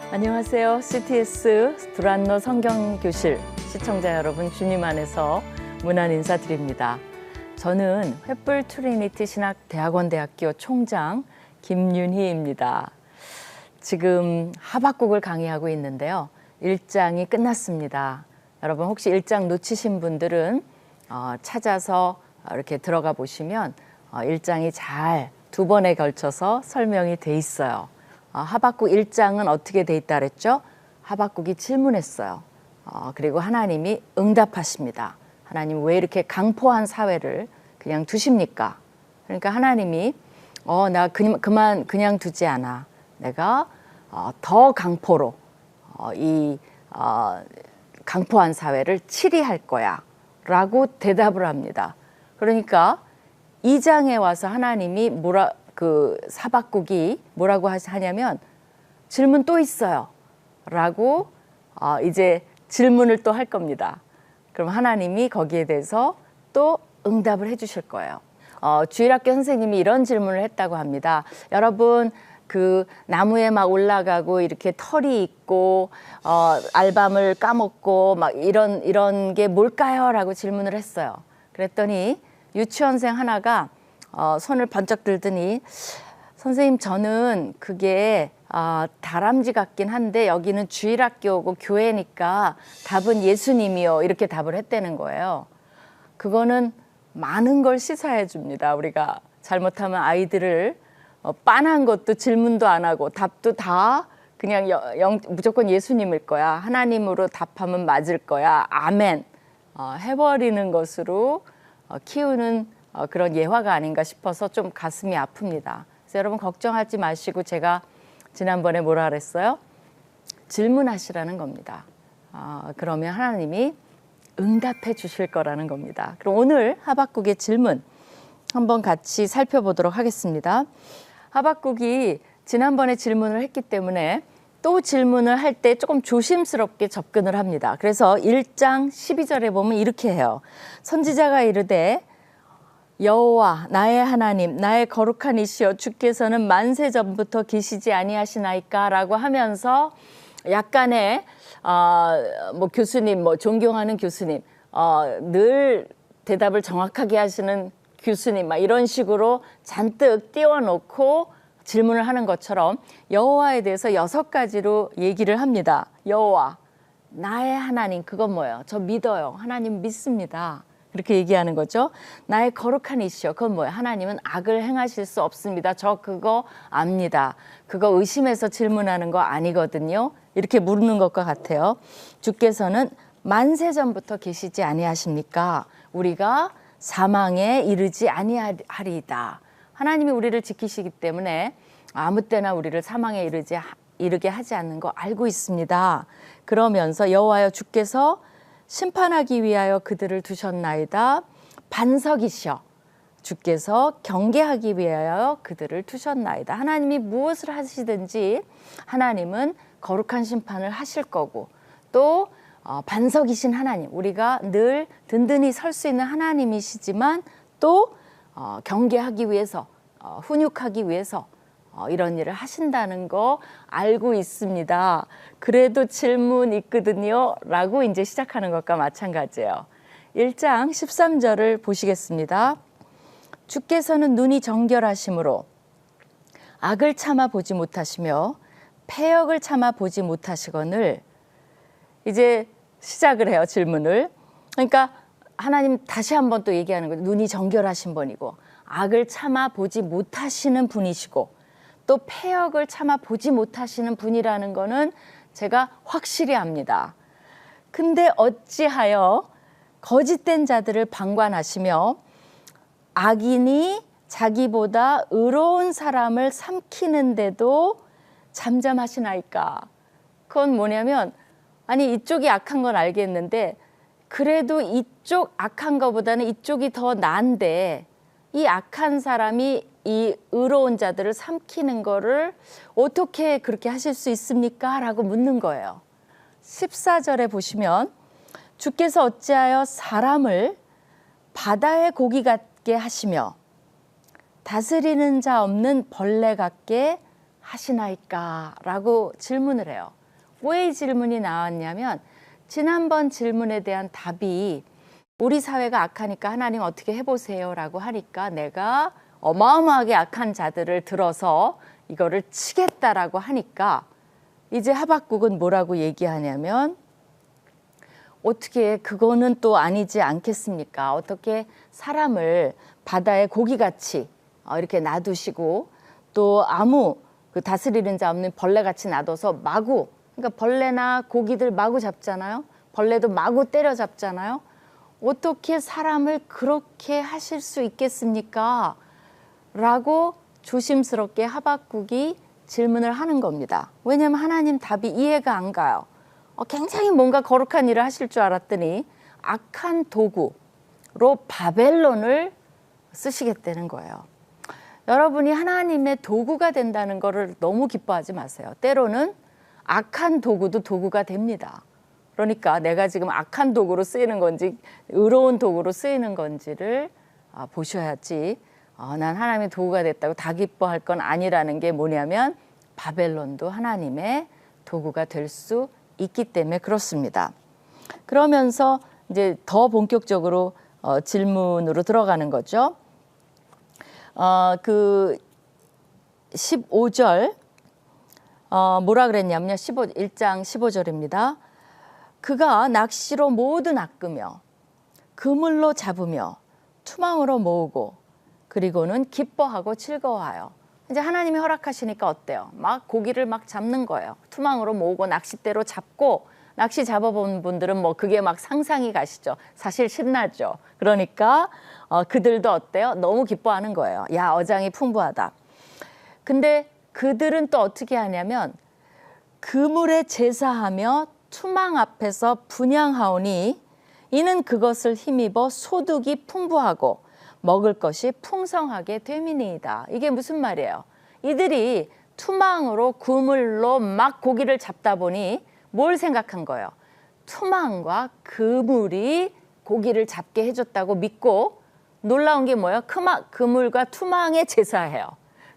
안녕하세요. CTS 두란노 성경교실 시청자 여러분, 주님 안에서 문안 인사드립니다. 저는 횃불 트리니티 신학대학원대학교 총장 김윤희입니다. 지금 하박국을 강의하고 있는데요. 1장이 끝났습니다. 여러분 혹시 1장 놓치신 분들은 찾아서 이렇게 들어가 보시면 1장이 잘 2번에 걸쳐서 설명이 돼 있어요. 하박국 1장은 어떻게 돼 있다 그랬죠? 하박국이 질문했어요. 그리고 하나님이 응답하십니다. 하나님 왜 이렇게 강포한 사회를 그냥 두십니까? 그러니까 하나님이 나 그냥 두지 않아. 내가 더 강포로 이 강포한 사회를 치리할 거야 라고 대답을 합니다. 그러니까 2장에 와서 하나님이 하박국이 뭐라고 하냐면 질문 또 있어요 라고 이제 질문을 또 할 겁니다. 그럼 하나님이 거기에 대해서 또 응답을 해 주실 거예요. 주일학교 선생님이 이런 질문을 했다고 합니다. 여러분 그 나무에 막 올라가고 이렇게 털이 있고 알밤을 까먹고 막 이런 게 뭘까요? 라고 질문을 했어요. 그랬더니 유치원생 하나가 손을 번쩍 들더니 선생님 저는 그게 다람쥐 같긴 한데 여기는 주일학교고 교회니까 답은 예수님이요 이렇게 답을 했다는 거예요. 그거는 많은 걸 시사해 줍니다. 우리가 잘못하면 아이들을 빤한 것도 질문도 안 하고 답도 다 그냥 무조건 예수님일 거야, 하나님으로 답하면 맞을 거야, 아멘 해버리는 것으로 키우는 그런 예화가 아닌가 싶어서 좀 가슴이 아픕니다. 그래서 여러분 걱정하지 마시고 제가 지난번에 뭐라 그랬어요? 질문하시라는 겁니다. 그러면 하나님이 응답해 주실 거라는 겁니다. 그럼 오늘 하박국의 질문 한번 같이 살펴보도록 하겠습니다. 하박국이 지난번에 질문을 했기 때문에 또 질문을 할 때 조금 조심스럽게 접근을 합니다. 그래서 1장 12절에 보면 이렇게 해요. 선지자가 이르되 여호와 나의 하나님 나의 거룩한 이시여 주께서는 만세 전부터 계시지 아니하시나이까 라고 하면서 약간의 교수님 존경하는 교수님 늘 대답을 정확하게 하시는 교수님 막 이런 식으로 잔뜩 띄워놓고 질문을 하는 것처럼 여호와에 대해서 6가지로 얘기를 합니다. 여호와 나의 하나님 그건 뭐예요? 저 믿어요. 하나님 믿습니다. 그렇게 얘기하는 거죠. 나의 거룩한 이시여 그건 뭐예요? 하나님은 악을 행하실 수 없습니다. 저 그거 압니다. 그거 의심해서 질문하는 거 아니거든요. 이렇게 물는 것과 같아요. 주께서는 만세 전부터 계시지 아니하십니까? 우리가 사망에 이르지 아니하리이다. 하나님이 우리를 지키시기 때문에 아무 때나 우리를 사망에 이르게 하지 않는 거 알고 있습니다. 그러면서 여호와여 주께서 심판하기 위하여 그들을 두셨나이다. 반석이시여 주께서 경계하기 위하여 그들을 두셨나이다. 하나님이 무엇을 하시든지 하나님은 거룩한 심판을 하실 거고 또 반석이신 하나님, 우리가 늘 든든히 설 수 있는 하나님이시지만 또 경계하기 위해서 훈육하기 위해서 이런 일을 하신다는 거 알고 있습니다. 그래도 질문 있거든요 라고 이제 시작하는 것과 마찬가지예요. 1장 13절을 보시겠습니다. 주께서는 눈이 정결하심으로 악을 참아 보지 못하시며 패역을 참아 보지 못하시거늘 이제 시작을 해요. 질문을. 그러니까 하나님 다시 한번 또 얘기하는 거예요. 눈이 정결하신 분이고 악을 참아 보지 못하시는 분이시고 또 패역을 참아 보지 못하시는 분이라는 거는 제가 확실히 압니다. 근데 어찌하여 거짓된 자들을 방관하시며 악인이 자기보다 의로운 사람을 삼키는데도 잠잠하시나이까? 그건 뭐냐면 아니 이쪽이 악한 건 알겠는데 그래도 이쪽 악한 것보다는 이쪽이 더 나은데 이 악한 사람이 이 의로운 자들을 삼키는 거를 어떻게 그렇게 하실 수 있습니까? 라고 묻는 거예요. 14절에 보시면 주께서 어찌하여 사람을 바다의 고기 같게 하시며 다스리는 자 없는 벌레 같게 하시나이까? 라고 질문을 해요. 왜 이 질문이 나왔냐면 지난번 질문에 대한 답이 우리 사회가 악하니까 하나님 어떻게 해보세요 라고 하니까 내가 어마어마하게 악한 자들을 들어서 이거를 치겠다라고 하니까 이제 하박국은 뭐라고 얘기하냐면 어떻게 그거는 또 아니지 않겠습니까? 어떻게 사람을 바다에 고기같이 이렇게 놔두시고 또 아무 그 다스리는 자 없는 벌레같이 놔둬서 마구, 그러니까 벌레나 고기들 마구 잡잖아요. 벌레도 마구 때려잡잖아요. 어떻게 사람을 그렇게 하실 수 있겠습니까? 라고 조심스럽게 하박국이 질문을 하는 겁니다. 왜냐하면 하나님 답이 이해가 안 가요. 굉장히 뭔가 거룩한 일을 하실 줄 알았더니 악한 도구로 바벨론을 쓰시겠다는 거예요. 여러분이 하나님의 도구가 된다는 것을 너무 기뻐하지 마세요. 때로는 악한 도구도 도구가 됩니다. 그러니까 내가 지금 악한 도구로 쓰이는 건지 의로운 도구로 쓰이는 건지를 보셔야지 난 하나님의 도구가 됐다고 다 기뻐할 건 아니라는 게 뭐냐면 바벨론도 하나님의 도구가 될 수 있기 때문에 그렇습니다. 그러면서 이제 더 본격적으로 질문으로 들어가는 거죠. 그 15절 뭐라 그랬냐면요. 1장 15절입니다. 그가 낚시로 모두 낚으며 그물로 잡으며 투망으로 모으고 그리고는 기뻐하고 즐거워하여. 이제 하나님이 허락하시니까 어때요? 막 고기를 막 잡는 거예요. 투망으로 모으고 낚싯대로 잡고 낚시 잡아본 분들은 뭐 그게 막 상상이 가시죠. 사실 신나죠. 그러니까 그들도 어때요? 너무 기뻐하는 거예요. 야, 어장이 풍부하다. 근데 그들은 또 어떻게 하냐면 그물에 제사하며 투망 앞에서 분향하오니 이는 그것을 힘입어 소득이 풍부하고 먹을 것이 풍성하게 됨이니이다. 이게 무슨 말이에요? 이들이 투망으로 그물로 막 고기를 잡다 보니 뭘 생각한 거예요? 투망과 그물이 고기를 잡게 해줬다고 믿고 놀라운 게 뭐예요? 그물과 투망에 제사해요.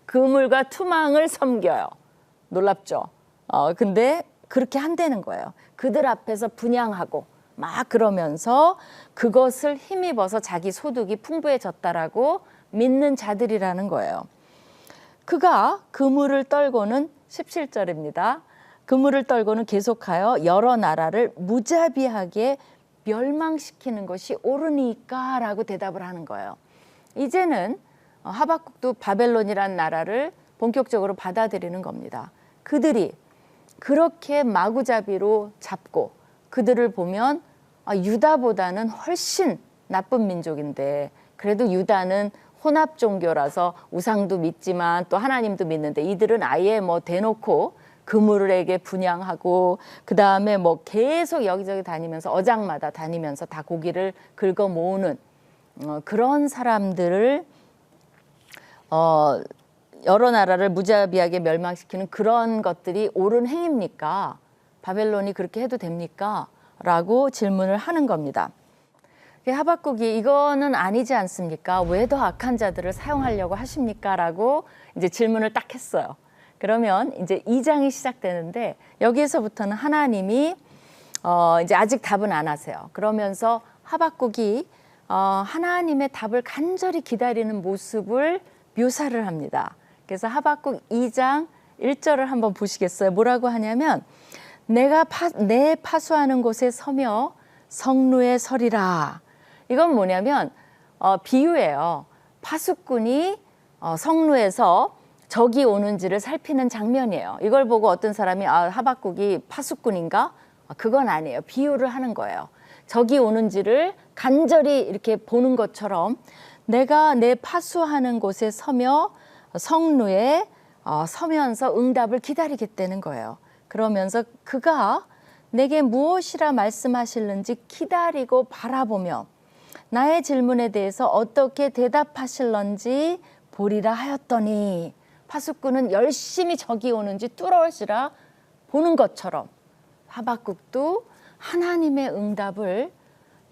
그물과 투망을 섬겨요. 놀랍죠? 근데 그렇게 한다는 거예요. 그들 앞에서 분향하고 막 그러면서 그것을 힘입어서 자기 소득이 풍부해졌다라고 믿는 자들이라는 거예요. 그가 그물을 떨고는 17절입니다. 그물을 떨고는 계속하여 여러 나라를 무자비하게 멸망시키는 것이 옳으니까 라고 대답을 하는 거예요. 이제는 하박국도 바벨론이라는 나라를 본격적으로 받아들이는 겁니다. 그들이 그렇게 마구잡이로 잡고 그들을 보면 유다보다는 훨씬 나쁜 민족인데 그래도 유다는 혼합 종교라서 우상도 믿지만 또 하나님도 믿는데 이들은 아예 뭐 대놓고 그물에게 분향하고 그 다음에 뭐 계속 여기저기 다니면서 어장마다 다니면서 다 고기를 긁어 모으는 그런 사람들을 여러 나라를 무자비하게 멸망시키는 그런 것들이 옳은 행위입니까? 바벨론이 그렇게 해도 됩니까? 라고 질문을 하는 겁니다. 하박국이 이거는 아니지 않습니까? 왜 더 악한 자들을 사용하려고 하십니까? 라고 이제 질문을 딱 했어요. 그러면 이제 2장이 시작되는데 여기에서부터는 하나님이 이제 아직 답은 안 하세요. 그러면서 하박국이 하나님의 답을 간절히 기다리는 모습을 묘사를 합니다. 그래서 하박국 2장 1절을 한번 보시겠어요? 뭐라고 하냐면 내 파수하는 곳에 서며 성루에 서리라. 이건 뭐냐면 비유예요. 파수꾼이 성루에서 적이 오는지를 살피는 장면이에요. 이걸 보고 어떤 사람이 하박국이 파수꾼인가? 그건 아니에요. 비유를 하는 거예요. 적이 오는지를 간절히 이렇게 보는 것처럼 내가 내 파수하는 곳에 서며 성루에 서면서 응답을 기다리겠다는 거예요. 그러면서 그가 내게 무엇이라 말씀하실는지 기다리고 바라보며 나의 질문에 대해서 어떻게 대답하실런지 보리라 하였더니 파수꾼은 열심히 적이 오는지 뚫어지라 보는 것처럼 하박국도 하나님의 응답을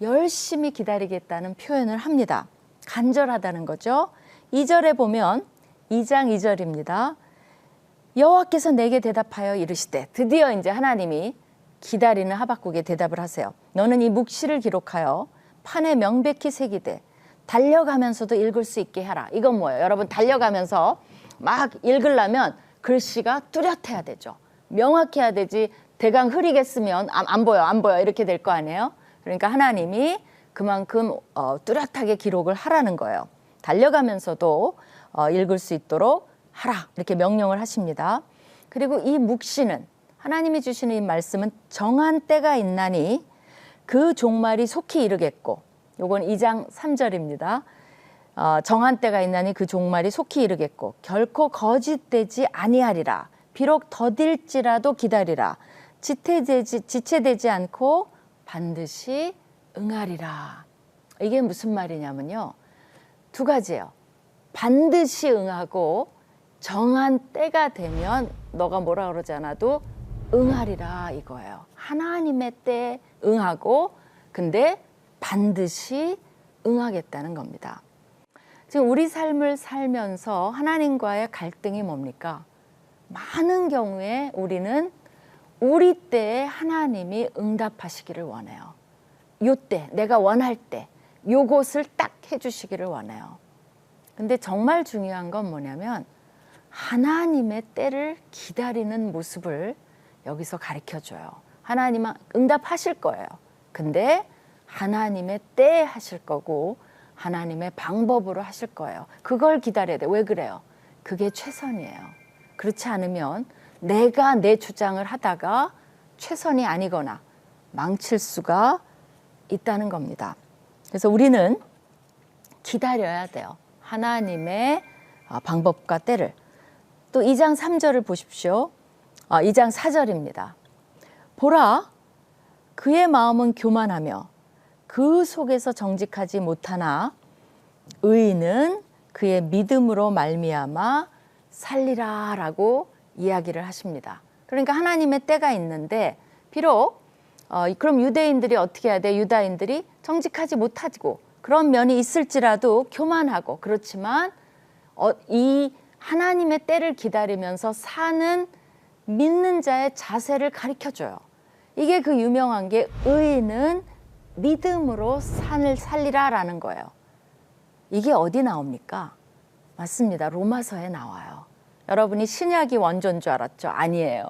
열심히 기다리겠다는 표현을 합니다. 간절하다는 거죠. 2절에 보면 2장 2절입니다. 여호와께서 내게 대답하여 이르시되, 드디어 이제 하나님이 기다리는 하박국에 대답을 하세요. 너는 이 묵시를 기록하여 판에 명백히 새기되 달려가면서도 읽을 수 있게 하라. 이건 뭐예요? 여러분, 달려가면서 막 읽으려면 글씨가 뚜렷해야 되죠. 명확해야 되지. 대강 흐리게 쓰면 안 보여 이렇게 될 거 아니에요? 그러니까 하나님이 그만큼 뚜렷하게 기록을 하라는 거예요. 달려가면서도 읽을 수 있도록 하라, 이렇게 명령을 하십니다. 그리고 이 묵시는, 하나님이 주시는 이 말씀은 정한 때가 있나니 그 종말이 속히 이르겠고, 요건 2장 3절입니다. 정한 때가 있나니 그 종말이 속히 이르겠고 결코 거짓되지 아니하리라. 비록 더딜지라도 기다리라. 지체되지 않고 반드시 응하리라. 이게 무슨 말이냐면요, 두 가지예요. 반드시 응하고 정한 때가 되면 너가 뭐라 그러지 않아도 응하리라, 이거예요. 하나님의 때에 응하고, 근데 반드시 응하겠다는 겁니다. 지금 우리 삶을 살면서 하나님과의 갈등이 뭡니까? 많은 경우에 우리는 우리 때에 하나님이 응답하시기를 원해요. 요때, 내가 원할 때 요것을 딱 해주시기를 원해요. 근데 정말 중요한 건 뭐냐면 하나님의 때를 기다리는 모습을 여기서 가르쳐줘요. 하나님은 응답하실 거예요. 근데 하나님의 때에 하실 거고 하나님의 방법으로 하실 거예요. 그걸 기다려야 돼. 왜 그래요? 그게 최선이에요. 그렇지 않으면 내가 내 주장을 하다가 최선이 아니거나 망칠 수가 있다는 겁니다. 그래서 우리는 기다려야 돼요. 하나님의 방법과 때를. 또 2장 3절을 보십시오. 2장 4절입니다. 보라, 그의 마음은 교만하며 그 속에서 정직하지 못하나 의인은 그의 믿음으로 말미암아 살리라 라고 이야기를 하십니다. 그러니까 하나님의 때가 있는데, 비록 그럼 유대인들이 어떻게 해야 돼? 유다인들이 정직하지 못하고 그런 면이 있을지라도 교만하고, 그렇지만 이 하나님의 때를 기다리면서 사는 믿는 자의 자세를 가르쳐줘요. 이게 그 유명한 게 의인은 믿음으로 산을 살리라 라는 거예요. 이게 어디 나옵니까? 맞습니다. 로마서에 나와요. 여러분이 신약이 원조인 줄 알았죠? 아니에요.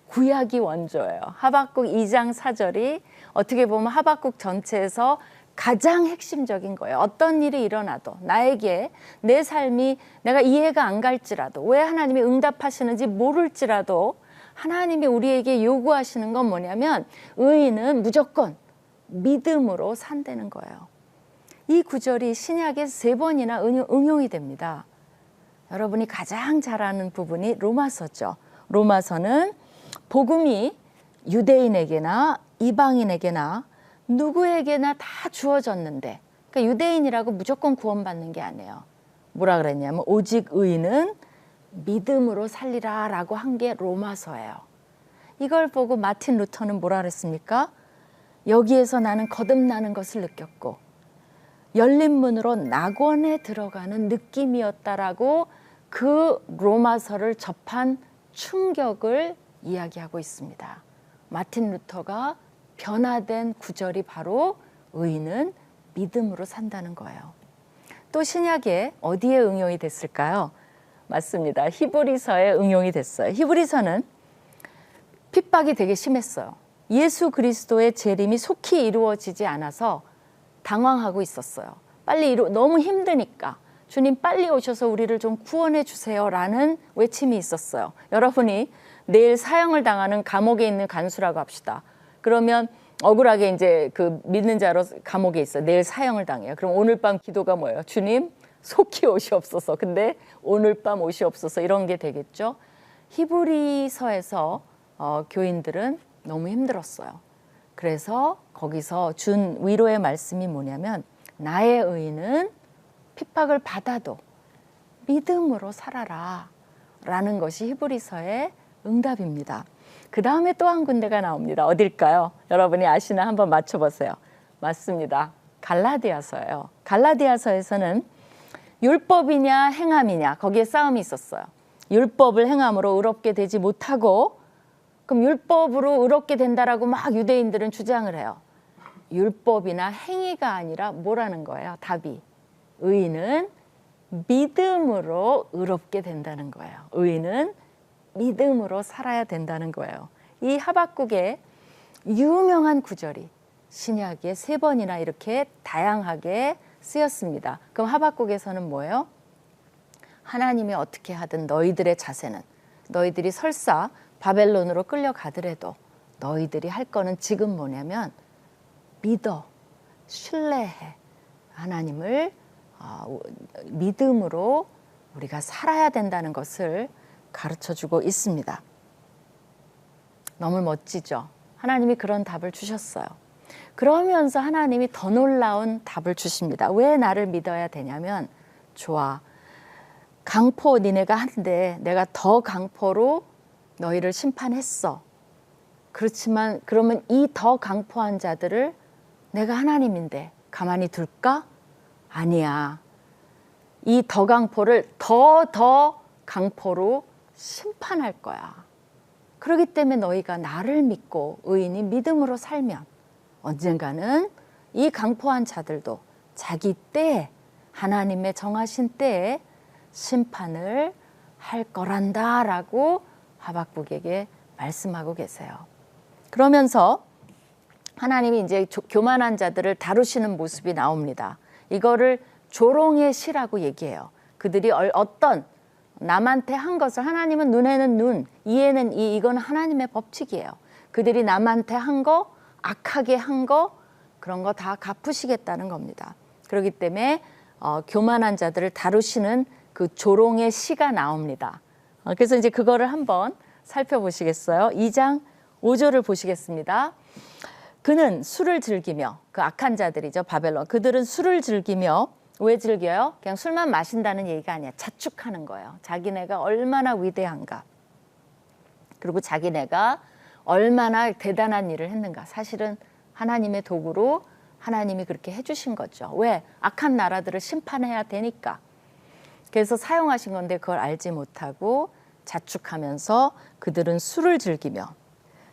구약이 원조예요. 하박국 2장 4절이 어떻게 보면 하박국 전체에서 가장 핵심적인 거예요. 어떤 일이 일어나도 나에게 내 삶이 내가 이해가 안 갈지라도, 왜 하나님이 응답하시는지 모를지라도 하나님이 우리에게 요구하시는 건 뭐냐면 의인은 무조건 믿음으로 산다는 거예요. 이 구절이 신약에 3번이나 응용이 됩니다. 여러분이 가장 잘 아는 부분이 로마서죠. 로마서는 복음이 유대인에게나 이방인에게나 누구에게나 다 주어졌는데, 그러니까 유대인이라고 무조건 구원받는 게 아니에요. 뭐라 그랬냐면 오직 의인은 믿음으로 살리라 라고 한 게 로마서예요. 이걸 보고 마틴 루터는 뭐라 그랬습니까? 여기에서 나는 거듭나는 것을 느꼈고 열린 문으로 낙원에 들어가는 느낌이었다라고 그 로마서를 접한 충격을 이야기하고 있습니다. 마틴 루터가 변화된 구절이 바로 의인은 믿음으로 산다는 거예요. 또 신약에 어디에 응용이 됐을까요? 맞습니다. 히브리서에 응용이 됐어요. 히브리서는 핍박이 되게 심했어요. 예수 그리스도의 재림이 속히 이루어지지 않아서 당황하고 있었어요. 너무 힘드니까 주님 빨리 오셔서 우리를 좀 구원해 주세요 라는 외침이 있었어요. 여러분이 내일 사형을 당하는 감옥에 있는 간수라고 합시다. 그러면 억울하게 이제 그 믿는 자로 감옥에 있어요. 내일 사형을 당해요. 그럼 오늘 밤 기도가 뭐예요? 주님 속히 오시옵소서. 근데 오늘 밤 오시옵소서, 이런 게 되겠죠. 히브리서에서 교인들은 너무 힘들었어요. 그래서 거기서 준 위로의 말씀이 뭐냐면 나의 의인은 핍박을 받아도 믿음으로 살아라 라는 것이 히브리서의 응답입니다. 그 다음에 또 한 군데가 나옵니다. 어딜까요? 여러분이 아시나 한번 맞춰보세요. 맞습니다. 갈라디아서예요. 갈라디아서에서는 율법이냐 행함이냐 거기에 싸움이 있었어요. 율법을 행함으로 의롭게 되지 못하고, 그럼 율법으로 의롭게 된다라고 막 유대인들은 주장을 해요. 율법이나 행위가 아니라 뭐라는 거예요? 답이. 의인은 믿음으로 의롭게 된다는 거예요. 의인은 믿음으로 살아야 된다는 거예요. 이 하박국의 유명한 구절이 신약에 3번이나 이렇게 다양하게 쓰였습니다. 그럼 하박국에서는 뭐예요? 하나님이 어떻게 하든 너희들의 자세는, 너희들이 설사 바벨론으로 끌려가더라도 너희들이 할 거는 지금 뭐냐면 믿어, 신뢰해. 하나님을 믿음으로 우리가 살아야 된다는 것을 가르쳐주고 있습니다. 너무 멋지죠? 하나님이 그런 답을 주셨어요. 그러면서 하나님이 더 놀라운 답을 주십니다. 왜 나를 믿어야 되냐면, 좋아, 강포 니네가 한데 내가 더 강포로 너희를 심판했어. 그렇지만 그러면 이 더 강포한 자들을 내가 하나님인데 가만히 둘까? 아니야. 이 더 강포를 더 강포로 심판할 거야. 그렇기 때문에 너희가 나를 믿고 의인이 믿음으로 살면 언젠가는 이 강포한 자들도 자기 때에, 하나님의 정하신 때에 심판을 할 거란다 라고 하박국에게 말씀하고 계세요. 그러면서 하나님이 이제 교만한 자들을 다루시는 모습이 나옵니다. 이거를 조롱의 시라고 얘기해요. 그들이 어떤 남한테 한 것을, 하나님은 눈에는 눈, 이에는 이, 이건 하나님의 법칙이에요. 그들이 남한테 한 거, 악하게 한 거, 그런 거 다 갚으시겠다는 겁니다. 그렇기 때문에 교만한 자들을 다루시는 그 조롱의 시가 나옵니다. 그래서 이제 그거를 한번 살펴보시겠어요? 2장 5절을 보시겠습니다. 그는 술을 즐기며, 그 악한 자들이죠, 바벨론. 그들은 술을 즐기며, 왜 즐겨요? 그냥 술만 마신다는 얘기가 아니야. 자축하는 거예요. 자기네가 얼마나 위대한가. 그리고 자기네가 얼마나 대단한 일을 했는가. 사실은 하나님의 도구로 하나님이 그렇게 해주신 거죠. 왜? 악한 나라들을 심판해야 되니까. 그래서 사용하신 건데 그걸 알지 못하고 자축하면서 그들은 술을 즐기며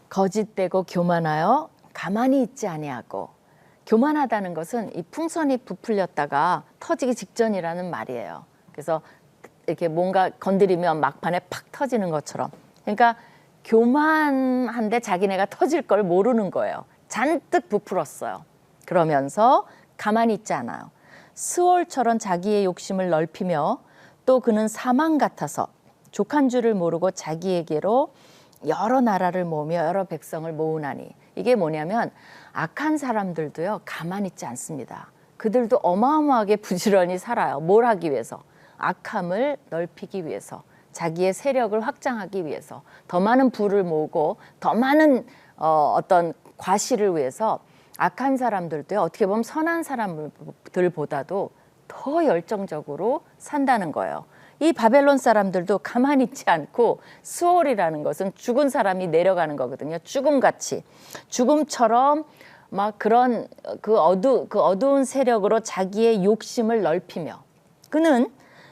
거짓되고 교만하여 가만히 있지 아니하고. 교만하다는 것은 이 풍선이 부풀렸다가 터지기 직전이라는 말이에요. 그래서 이렇게 뭔가 건드리면 막판에 팍 터지는 것처럼. 그러니까 교만한데 자기네가 터질 걸 모르는 거예요. 잔뜩 부풀었어요. 그러면서 가만히 있지 않아요. 스월처럼 자기의 욕심을 넓히며, 또 그는 사망 같아서 족한 줄을 모르고 자기에게로 여러 나라를 모으며 여러 백성을 모으나니. 이게 뭐냐면 악한 사람들도요, 가만히 있지 않습니다. 그들도 어마어마하게 부지런히 살아요. 뭘 하기 위해서? 악함을 넓히기 위해서, 자기의 세력을 확장하기 위해서, 더 많은 부를 모으고 더 많은 어떤 과실을 위해서 악한 사람들도요, 어떻게 보면 선한 사람들보다도 더 열정적으로 산다는 거예요. 이 바벨론 사람들도 가만히 있지 않고, 스월이라는 것은 죽은 사람이 내려가는 거거든요. 죽음같이, 죽음처럼 막 그런 그 어두운 세력으로 자기의 욕심을 넓히며, 그는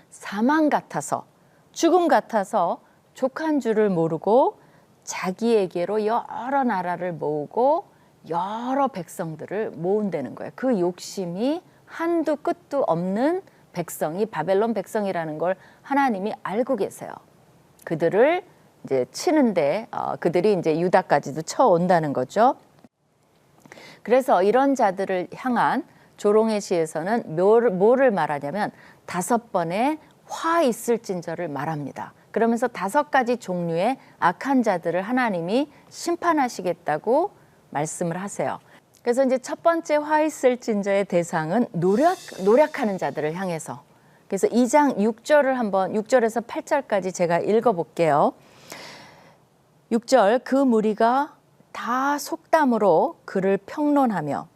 사망 같아서, 죽음 같아서 족한 줄을 모르고 자기에게로 여러 나라를 모으고 여러 백성들을 모은다는 거예요. 그 욕심이 한두 끝도 없는 백성이 바벨론 백성이라는 걸 하나님이 알고 계세요. 그들을 이제 치는데 그들이 이제 유다까지도 쳐온다는 거죠. 그래서 이런 자들을 향한 조롱의 시에서는 뭐를 말하냐면 5번의 화 있을진저를 말합니다. 그러면서 5가지 종류의 악한 자들을 하나님이 심판하시겠다고 말씀을 하세요. 그래서 이제 첫 번째 화 있을진저의 대상은 노력하는 자들을 향해서. 그래서 2장 6절을 한번 6절에서 8절까지 제가 읽어볼게요. 6절, 그 무리가 다 속담으로 그를 평론하며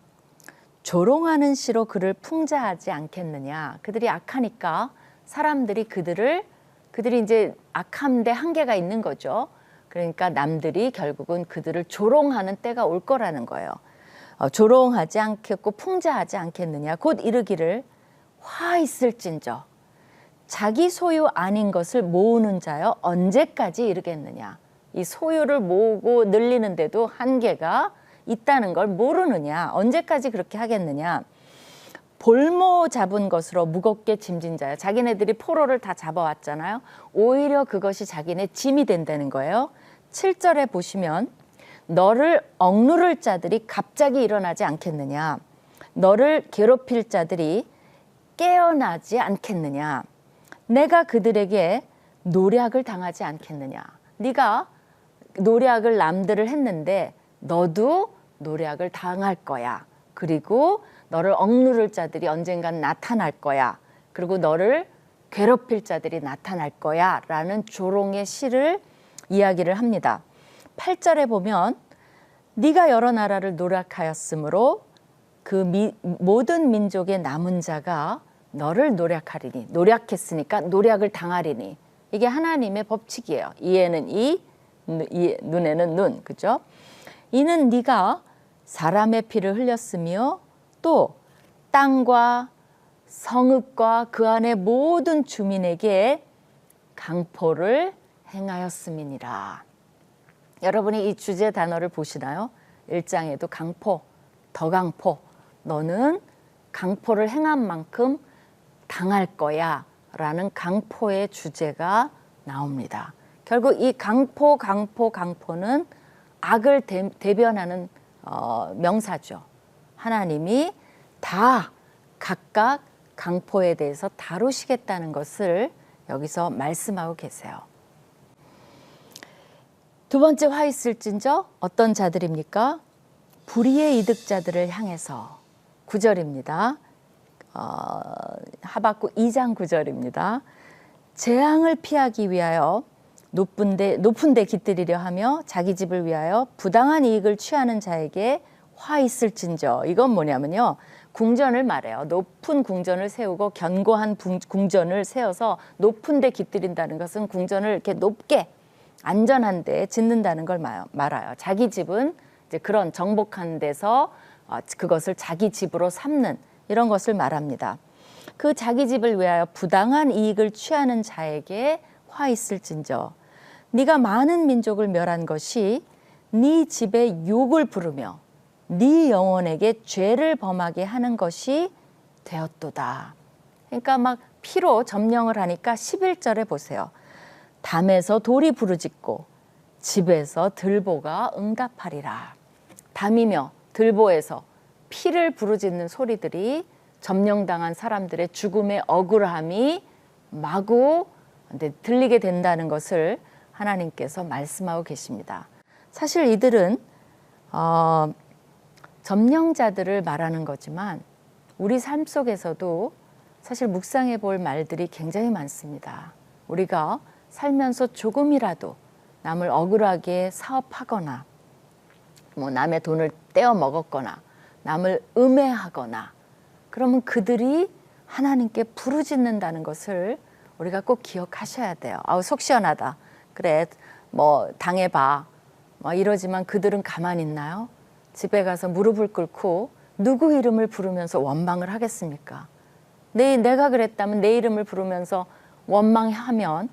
조롱하는 시로 그를 풍자하지 않겠느냐. 그들이 악하니까 사람들이 그들이 이제 악함대 한계가 있는 거죠. 그러니까 남들이 결국은 그들을 조롱하는 때가 올 거라는 거예요. 조롱하지 않겠고 풍자하지 않겠느냐. 곧 이르기를 화 있을진저 자기 소유 아닌 것을 모으는 자여 언제까지 이르겠느냐. 이 소유를 모으고 늘리는데도 한계가 있다는 걸 모르느냐. 언제까지 그렇게 하겠느냐. 볼모 잡은 것으로 무겁게 짐진 자여. 자기네들이 포로를 다 잡아왔잖아요. 오히려 그것이 자기네 짐이 된다는 거예요. 7절에 보시면 너를 억누를 자들이 갑자기 일어나지 않겠느냐. 너를 괴롭힐 자들이 깨어나지 않겠느냐. 내가 그들에게 노략을 당하지 않겠느냐. 네가 노략을 남들을 했는데 너도 노략을 당할 거야. 그리고 너를 억누를 자들이 언젠간 나타날 거야. 그리고 너를 괴롭힐 자들이 나타날 거야. 라는 조롱의 시를 이야기를 합니다. 8절에 보면 네가 여러 나라를 노략하였으므로 그 모든 민족의 남은 자가 너를 노략하리니. 노략했으니까 노략을 당하리니. 이게 하나님의 법칙이에요. 이에는 이, 눈에는 눈. 그죠? 이는 네가 사람의 피를 흘렸으며 또 땅과 성읍과 그 안의 모든 주민에게 강포를 행하였음이니라. 여러분이 이 주제 단어를 보시나요? 1장에도 강포, 더 강포. 너는 강포를 행한 만큼 당할 거야 라는 강포의 주제가 나옵니다. 결국 이 강포는 악을 대변하는 명사죠. 하나님이 다 각각 강포에 대해서 다루시겠다는 것을 여기서 말씀하고 계세요. 두 번째 화 있을진저 어떤 자들입니까? 불의의 이득자들을 향해서. 9절입니다. 하박국 2장 9절입니다. 재앙을 피하기 위하여 높은 데 깃들이려 하며 자기 집을 위하여 부당한 이익을 취하는 자에게 화 있을진저. 이건 뭐냐면요. 궁전을 말해요. 높은 궁전을 세우고 견고한 궁전을 세워서 높은 데 깃들인다는 것은 궁전을 이렇게 높게 안전한 데 짓는다는 걸 말아요. 자기 집은 이제 그런 정복한 데서 그것을 자기 집으로 삼는 이런 것을 말합니다. 그 자기 집을 위하여 부당한 이익을 취하는 자에게 화 있을진저. 네가 많은 민족을 멸한 것이 네 집에 욕을 부르며 네 영혼에게 죄를 범하게 하는 것이 되었도다. 그러니까 막 피로 점령을 하니까 11절에 보세요. 담에서 돌이 부르짖고 집에서 들보가 응답하리라. 담이며 들보에서 피를 부르짖는 소리들이 점령당한 사람들의 죽음의 억울함이 마구 들리게 된다는 것을 하나님께서 말씀하고 계십니다. 사실 이들은 점령자들을 말하는 거지만 우리 삶 속에서도 사실 묵상해 볼 말들이 굉장히 많습니다. 우리가 살면서 조금이라도 남을 억울하게 사업하거나 뭐 남의 돈을 떼어 먹었거나 남을 음해하거나 그러면 그들이 하나님께 부르짖는다는 것을 우리가 꼭 기억하셔야 돼요. 아우 속 시원하다. 그래 뭐 당해봐. 뭐 이러지만 그들은 가만히 있나요? 집에 가서 무릎을 꿇고 누구 이름을 부르면서 원망을 하겠습니까? 내가 그랬다면 내 이름을 부르면서 원망하면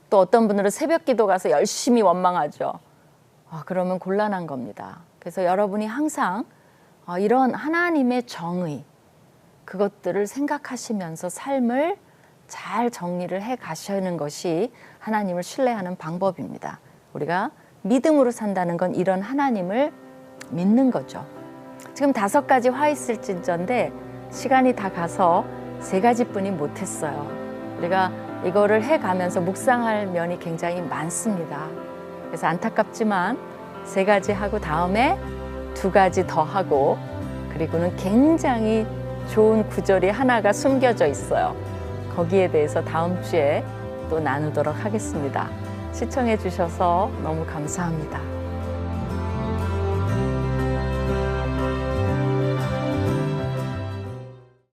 또 어떤 분들은 새벽 기도 가서 열심히 원망하죠. 그러면 곤란한 겁니다. 그래서 여러분이 항상 이런 하나님의 정의 그것들을 생각하시면서 삶을 잘 정리를 해 가시는 것이 하나님을 신뢰하는 방법입니다. 우리가 믿음으로 산다는 건 이런 하나님을 믿는 거죠. 지금 5가지 화 있을진저인데 시간이 다 가서 3가지뿐이 못했어요. 우리가 이거를 해가면서 묵상할 면이 굉장히 많습니다. 그래서 안타깝지만 3가지 하고 다음에 2가지 더 하고 그리고는 굉장히 좋은 구절이 하나가 숨겨져 있어요. 거기에 대해서 다음 주에 또 나누도록 하겠습니다. 시청해 주셔서 너무 감사합니다.